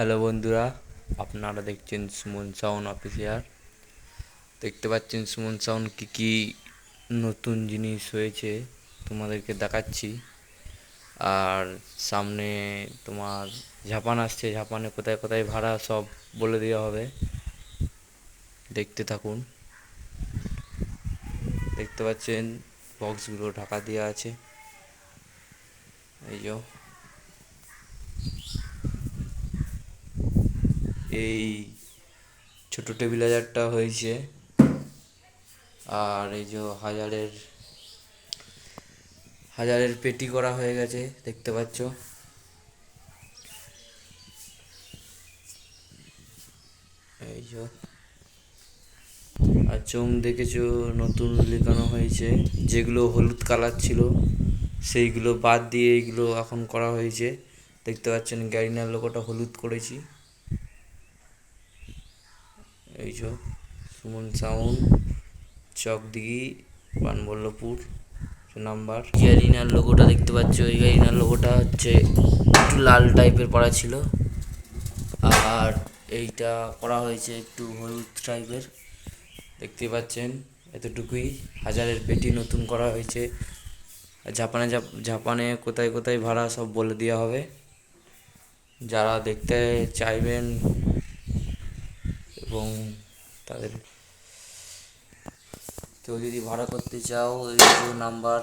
Hello বন্ধুরা, আপনারা দেখছেন সুমন সাউন্ড অফিসিয়াল। দেখতে পাচ্ছেন সুমন সাউন্ড কী কী নতুন জিনিস হয়েছে তোমাদেরকে দেখাচ্ছি। আর সামনে তোমার জাপান আসছে, জাপানে কোথায় কোথায় ভাড়া সব বলে দেওয়া হবে। দেখতে থাকুন। দেখতে পাচ্ছেন বক্সগুলো ঢাকা দেওয়া আছে। এই এই ছোট টেবিলাইজারটা হয়েছে। আর এই যে হাজারের হাজারের পেটি করা হয়ে গেছে, দেখতে পাচ্ছ। এই যে আর চোঙ দেখেছো নতুন লেখানো হয়েছে, যেগুলো হলুদ কালার ছিল সেইগুলো বাদ দিয়ে এইগুলো এখন করা হয়েছে। দেখতে পাচ্ছেন গ্যারিনার লোগোটা হলুদ করেছি। এই যে সুমন সাউন্ড, চকদিঘি, পানবল্লভপুর নাম্বার। গ্যারিনার লোগোটা দেখতে পাচ্ছ, এই গ্যারিনার লোগোটা হচ্ছে একটু লাল টাইপের করা ছিল, আর এইটা করা হয়েছে একটু হলুদ টাইপের। দেখতে পাচ্ছেন এতটুকুই। হাজারের পেটি নতুন করা হয়েছে। জাপানে জাপানে কোথায় কোথায় ভাড়া সব বলে দেওয়া হবে। যারা দেখতে চাইবেন এবং তাদের কেউ যদি ভাড়া করতে চাও, এই নাম্বার